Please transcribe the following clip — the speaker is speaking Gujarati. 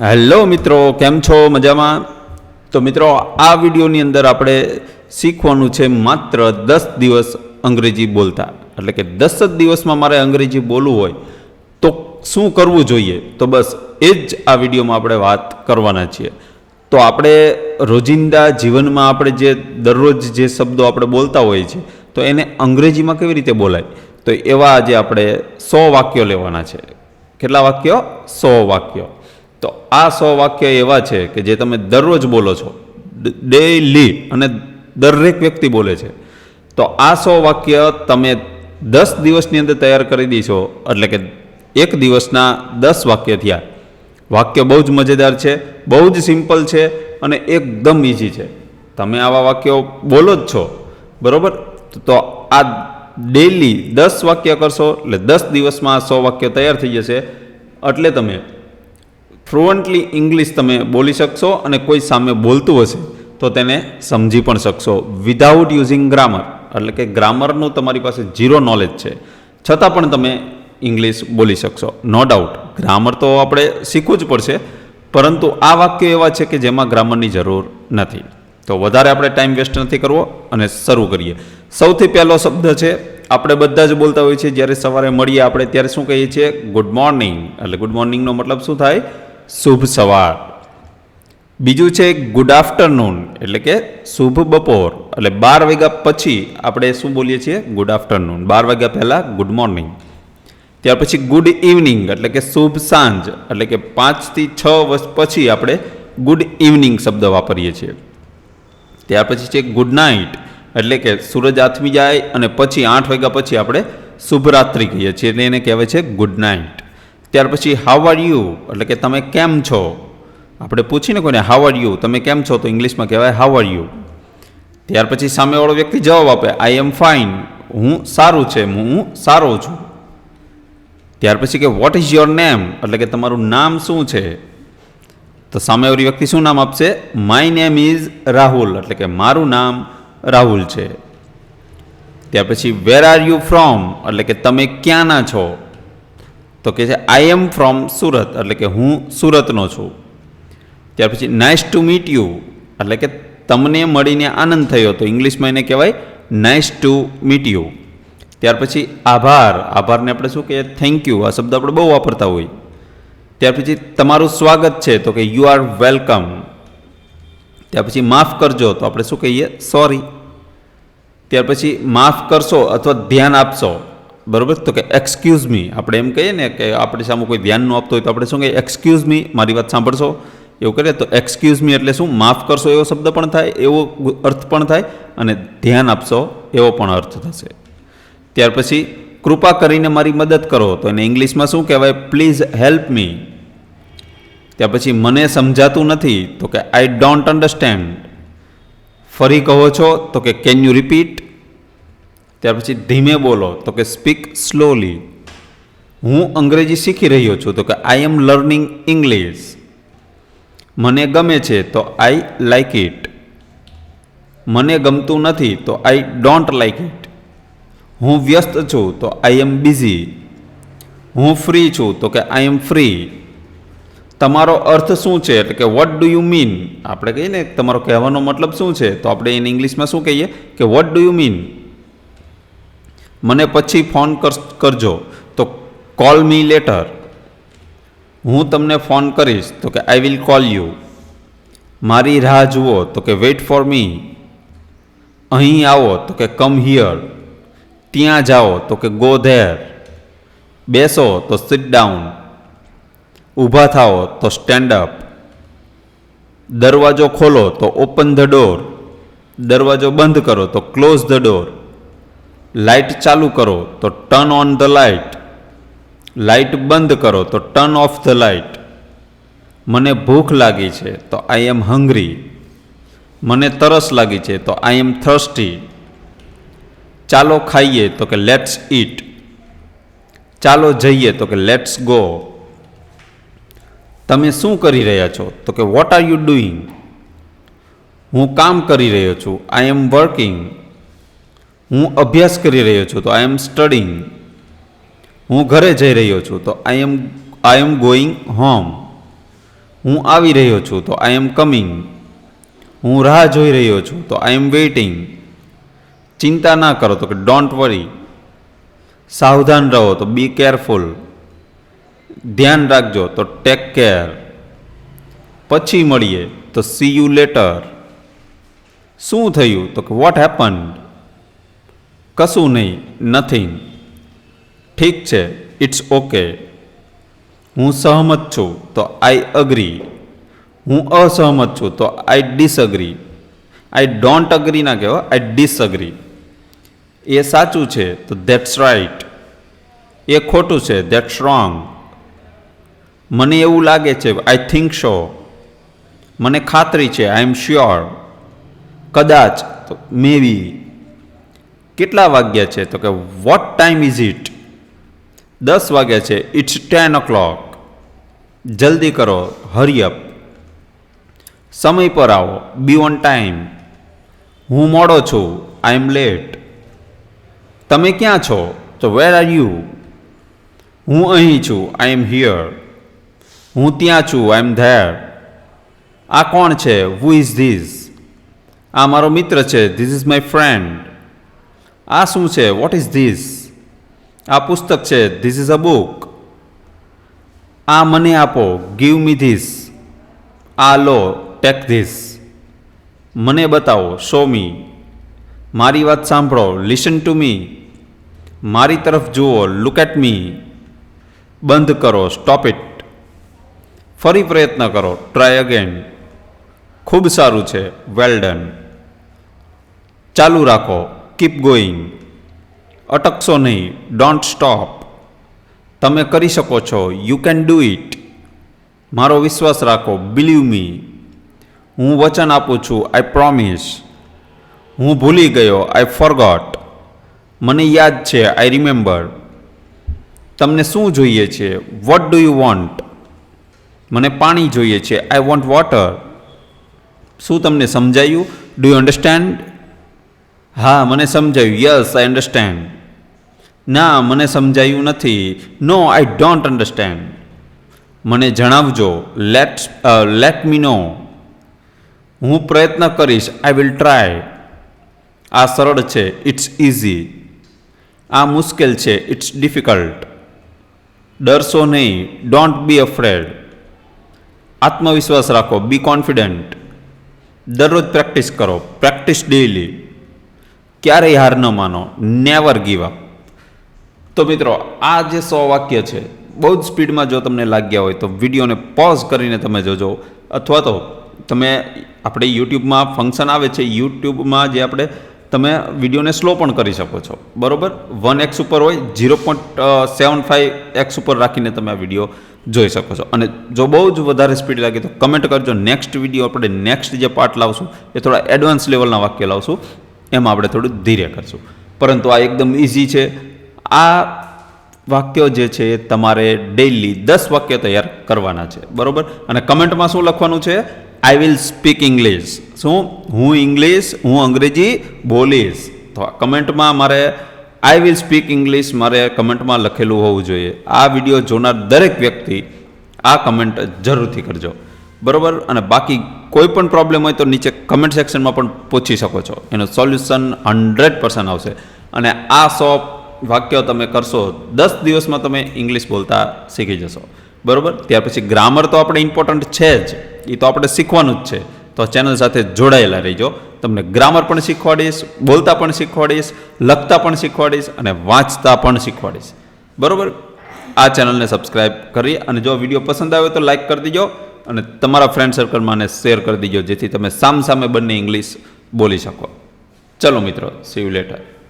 હેલો મિત્રો, કેમ છો? મજામાં? તો મિત્રો, આ વિડીયોની અંદર આપણે શીખવાનું છે માત્ર 10 દિવસ અંગ્રેજી બોલતા. એટલે કે 10 જ દિવસમાં મારે અંગ્રેજી બોલવું હોય તો શું કરવું જોઈએ, તો બસ એ જ આ વિડીયોમાં આપણે વાત કરવાના છીએ. તો આપણે રોજિંદા જીવનમાં આપણે જે દરરોજ જે શબ્દો આપણે બોલતા હોઈએ છીએ તો એને અંગ્રેજીમાં કેવી રીતે બોલાય, તો એવા આજે આપણે 100 વાક્યો લેવાના છે. કેટલા વાક્યો? 100 વાક્યો. તો આ 100 વાક્ય એવા છે કે જે તમે દરરોજ બોલો છો, ડેઈલી, અને દરેક વ્યક્તિ બોલે છે. તો આ 100 વાક્ય તમે 10 દિવસની અંદર તૈયાર કરી દઈશો, એટલે કે એક દિવસના 10 વાક્ય થયા. વાક્ય બહુ જ મજેદાર છે, બહુ જ સિમ્પલ છે અને એકદમ ઇઝી છે. તમે આવા વાક્યો બોલો જ છો, બરાબર? તો આ ડેઈલી 10 વાક્ય કરશો એટલે 10 દિવસમાં આ 100 વાક્ય તૈયાર થઈ જશે. એટલે તમે ફ્લુઅન્ટલી ઇંગ્લિશ તમે બોલી શકશો અને કોઈ સામે બોલતું હશે તો તેને સમજી પણ શકશો વિધાઉટ યુઝિંગ ગ્રામર. એટલે કે ગ્રામરનું તમારી પાસે ઝીરો નોલેજ છે છતાં પણ તમે ઇંગ્લિશ બોલી શકશો. નો ડાઉટ ગ્રામર તો આપણે શીખવું જ પડશે, પરંતુ આ વાક્યો એવા છે કે જેમાં ગ્રામરની જરૂર નથી. તો વધારે આપણે ટાઈમ વેસ્ટ નથી કરવો અને શરૂ કરીએ. સૌથી પહેલો શબ્દ છે, આપણે બધા જ બોલતા હોઈએ છીએ જ્યારે સવારે મળીએ આપણે ત્યારે શું કહીએ છીએ? Good morning. એટલે ગુડ મોર્નિંગનો મતલબ શું થાય? શુભ સવાર. બીજું છે ગુડ આફ્ટરનૂન, એટલે કે શુભ બપોર. એટલે 12 વાગ્યા પછી આપણે શું બોલીએ છીએ? Good afternoon. 12 વાગ્યા પહેલાં ગુડ મોર્નિંગ. ત્યાર પછી ગુડ ઇવનિંગ, એટલે કે શુભ સાંજ. એટલે કે 5 થી 6 વર્ષ પછી આપણે ગુડ ઇવનિંગ શબ્દ વાપરીએ છીએ. ત્યાર પછી છે ગુડ નાઇટ, એટલે કે સૂરજ આથમી જાય અને પછી 8 વાગ્યા પછી આપણે શુભરાત્રિ કહીએ છીએ, એટલે એને કહેવાય છે ગુડ નાઇટ. ત્યાર પછી હાઉ આર યુ, એટલે કે તમે કેમ છો. આપણે પૂછીને કોઈને હાઉ આર યુ, તમે કેમ છો, તો ઇંગ્લિશમાં કહેવાય હાઉ આર યુ. ત્યાર પછી સામેવાળો વ્યક્તિ જવાબ આપે આઈ એમ ફાઇન, હું સારું છે, હું સારો છું. ત્યાર પછી કે વોટ ઇઝ યોર નેમ, એટલે કે તમારું નામ શું છે. તો સામેવાળી વ્યક્તિ શું નામ આપશે? માય નેમ ઇઝ રાહુલ, એટલે કે મારું નામ રાહુલ છે. ત્યાર પછી વેર આર યુ ફ્રોમ, એટલે કે તમે ક્યાંના છો. તો કહે છે આઈ એમ ફ્રોમ સુરત, એટલે કે હું સુરતનો છું. ત્યાર પછી નાઇસ ટુ મીટ યુ, એટલે કે તમને મળીને આનંદ થયો, તો ઇંગ્લિશમાં એને કહેવાય નાઇસ ટુ મીટ યુ. ત્યાર પછી આભાર. આભારને આપણે શું કહીએ? Thank you. આ શબ્દ આપણે બહુ વાપરતા હોઈએ. ત્યાર પછી તમારું સ્વાગત છે, તો કે યુ આર વેલકમ. ત્યાર પછી માફ કરજો, તો આપણે શું કહીએ? સોરી. ત્યાર પછી માફ કરશો અથવા ધ્યાન આપશો, બરાબર, તો કે એક્સક્યુઝ મી. આપણે એમ કહીએ ને કે આપણી સામે કોઈ ધ્યાન ન આપતો હોય તો આપણે શું કહીએ? એક્સક્યુઝ મી, મારી વાત સાંભળશો, એવું કરીએ તો એક્સક્યુઝ મી એટલે શું? માફ કરશો એવો શબ્દ પણ થાય, એવો અર્થ પણ થાય, અને ધ્યાન આપશો એવો પણ અર્થ થશે. ત્યાર પછી કૃપા કરીને મારી મદદ કરો, તો એને ઇંગ્લિશમાં શું કહેવાય? Please help me. ત્યાર પછી મને સમજાતું નથી, તો કે આઈ ડોન્ટ અન્ડરસ્ટેન્ડ. ફરી કહો છો, તો કે કેન યુ રિપીટ. ત્યાર પછી ધીમે બોલો, તો કે સ્પીક સ્લોલી. હું અંગ્રેજી શીખી રહ્યો છું, તો કે આઈ એમ લર્નિંગ ઇંગ્લિશ. મને ગમે છે, તો આઈ લાઇક ઇટ. મને ગમતું નથી, તો આઈ ડોન્ટ લાઇક ઇટ. હું વ્યસ્ત છું, તો આઈ એમ બિઝી. હું ફ્રી છું, તો કે આઈ એમ ફ્રી. તમારો અર્થ શું છે, એટલે કે વોટ ડુ યુ મીન. આપણે કહીએ ને તમારો કહેવાનો મતલબ શું છે, તો આપણે એને ઇંગ્લિશમાં શું કહીએ? કે વોટ ડુ યુ મીન. મને પછી ફોન કરજો, તો કોલ મી લેટર. હું તમને ફોન કરીશ, તો કે આઈ વિલ કોલ યુ. મારી રાહ જુઓ, તો કે વેઇટ ફોર મી. અહીં આવો, તો કે કમ હિયર. ત્યાં જાઓ, તો કે ગો ધેર. બેસો, તો સિટ ડાઉન. ઊભા થાઓ, તો સ્ટેન્ડ અપ. દરવાજો ખોલો, તો ઓપન ધ ડોર. દરવાજો બંધ કરો, તો ક્લોઝ ધ ડોર. લાઇટ ચાલુ કરો, તો turn on the light. Light બંધ કરો, તો ટર્ન ઓફ ધ લાઇટ. મને ભૂખ લાગી છે, તો આઈ એમ હંગ્રી. મને તરસ લાગી છે, તો આઈ એમ થર્સ્ટી. ચાલો ખાઈએ, તો કે લેટ્સ ઇટ. ચાલો જઈએ, તો કે લેટ્સ ગો. તમે શું કરી રહ્યા છો, તો કે વોટ આર યુ ડુઈંગ. હું કામ કરી રહ્યો છું, આઈ એમ વર્કિંગ. હું અભ્યાસ કરી રહ્યો છું, તો આઈ એમ સ્ટડિંગ. હું ઘરે જઈ રહ્યો છું, તો આઈ એમ ગોઈંગ હોમ. હું આવી રહ્યો છું તો આઈ એમ કમિંગ. હું રાહ જોઈ રહ્યો છું તો આઈ એમ વેઇટિંગ. ચિંતા ના કરો તો કે ડોન્ટ વરી. સાવધાન રહો તો બી કેરફુલ. ધ્યાન રાખજો તો ટેક કેર. પછી મળીએ તો સી યુ લેટર. શું થયું તો કે વોટ હેપન્ડ. કશું નહીં, નથિંગ. ઠીક છે, ઇટ્સ ઓકે. હું સહમત છું તો આઈ અગ્રી. હું અસહમત છું તો આઈ ડિસઅગ્રી. આઈ ડોન્ટ અગ્રી ના કહેવાય, આઈ ડિસઅગ્રી. એ સાચું છે તો ધેટ્સ રાઇટ. એ ખોટું છે ધેટ્સ રોંગ. મને એવું લાગે છે આઈ થિંક સો. મને ખાતરી છે આઈ એમ શ્યોર. કદાચ તો મે બી. કેટલા વાગ્યા છે તો કે વોટ ટાઈમ ઇઝ ઇટ. 10 વાગ્યા છે, ઇટ્સ 10 o'clock. જલ્દી કરો, હરી અપ. સમય પર આવો, બી ઓન ટાઈમ. હું મોડો છું, આઈ એમ લેટ. તમે ક્યાં છો તો વેર આર યુ. હું અહીં છું, આઈ એમ હિયર. હું ત્યાં છું, આઈ એમ ધેર. આ કોણ છે, હુ ઇઝ ધીસ. આ મારો મિત્ર છે, ધીસ ઇઝ માય ફ્રેન્ડ. આ શું છે, વોટ ઇઝ ધીસ. આ પુસ્તક છે, ધીસ ઇઝ અ બુક. આ મને આપો, ગીવ મી ધીસ. આ લો, ટેક ધીસ. મને બતાવો, શો મી. મારી વાત સાંભળો, લિસન ટુ મી. મારી તરફ જુઓ, લુક એટ મી. બંધ કરો, સ્ટોપ ઇટ. ફરી પ્રયત્ન કરો, ટ્રાય અગેન. ખૂબ સારું છે, વેલ ડન. ચાલુ રાખો, કીપ ગોઈંગ. અટકશો નહીં, ડોન્ટ સ્ટોપ. તમે કરી શકો છો, યુ કેન ડુ ઇટ. મારો વિશ્વાસ રાખો, બિલીવ મી. હું વચન આપું છું, આઈ પ્રોમિસ. હું ભૂલી ગયો, આઈ ફોરગોટ. મને યાદ છે, આઈ રિમેમ્બર. તમને શું જોઈએ છે, વોટ ડુ યુ વોન્ટ. મને પાણી જોઈએ છે, આઈ વોન્ટ વોટર. શું તમને સમજાયું, ડુ યુ અન્ડરસ્ટેન્ડ. હા, મને સમજાયું, યસ આઈ અન્ડરસ્ટેન્ડ. ના, મને સમજાયું નથી, નો આઈ ડોન્ટ અન્ડરસ્ટેન્ડ. મને જણાવજો, લેટ મી નો. હું પ્રયત્ન કરીશ, આઈ વિલ ટ્રાય. આ સરળ છે, ઇટ્સ ઇઝી. આ મુશ્કેલ છે, ઇટ્સ ડિફિકલ્ટ. ડરશો નહીં, ડોન્ટ બી અફ્રેડ. આત્મવિશ્વાસ રાખો, બી કોન્ફિડન્ટ. દરરોજ પ્રેક્ટિસ કરો, પ્રેક્ટિસ ડેઇલી. ક્યારેય હાર ન માનો, નેવર ગીવ અપ. તો મિત્રો, આ જે 100 વાક્ય છે, બહુ જ સ્પીડમાં જો તમને લાગ્યા હોય તો વિડીયોને પોઝ કરીને તમે જોજો. અથવા તો તમે આપણે યુટ્યુબમાં ફંક્શન આવે છે, યુટ્યુબમાં જે આપણે તમે વિડીયોને સ્લો પણ કરી શકો છો, બરાબર. 1x ઉપર હોય, 0.75x ઉપર રાખીને તમે આ વિડીયો જોઈ શકો છો. અને જો બહુ જ વધારે સ્પીડ લાગે તો કમેન્ટ કરજો. નેક્સ્ટ વિડીયો આપણે નેક્સ્ટ જે પાર્ટ લાવશું એ થોડા એડવાન્સ લેવલના વાક્ય લાવશું, એમાં આપણે થોડું ધીરે કરશું. પરંતુ આ એકદમ ઇઝી છે. આ વાક્યો જે છે તમારે ડેઇલી 10 વાક્ય તૈયાર કરવાના છે, બરાબર. અને કમેન્ટમાં શું લખવાનું છે, આઈ વિલ સ્પીક ઇંગ્લિશ. શું, હું અંગ્રેજી બોલીશ. તો કમેન્ટમાં મારે આઈ વિલ સ્પીક ઇંગ્લિશ મારે કમેન્ટમાં લખેલું હોવું જોઈએ. આ વિડીયો જોનાર દરેક વ્યક્તિ આ કમેન્ટ જરૂરથી કરજો, બરાબર. અને બાકી કોઈ પણ પ્રોબ્લેમ હોય તો નીચે કમેન્ટ સેક્શનમાં પણ પૂછી શકો છો, એનું સોલ્યુશન 100% આવશે. અને આ 100 વાક્યો તમે કરશો, 10 દિવસમાં તમે ઇંગ્લિશ બોલતા શીખી જશો, બરાબર. ત્યાર પછી ગ્રામર તો આપણે ઇમ્પોર્ટન્ટ છે જ, એ તો આપણે શીખવાનું જ છે. તો ચેનલ સાથે જોડાયેલા રહીજો. તમને ગ્રામર પણ શીખવાડીશ, બોલતા પણ શીખવાડીશ, લખતા પણ શીખવાડીશ અને વાંચતા પણ શીખવાડીશ, બરાબર. આ ચેનલને સબસ્ક્રાઈબ કરી અને જો વિડીયો પસંદ આવ્યો તો લાઈક કરી દીજો અને તમારા ફ્રેન્ડ સર્કલમાં શેર કરી દીજો, જેથી તમે સામસામે બંને ઇંગ્લિશ બોલી શકો. ચલો મિત્રો, સી યુ લેટર.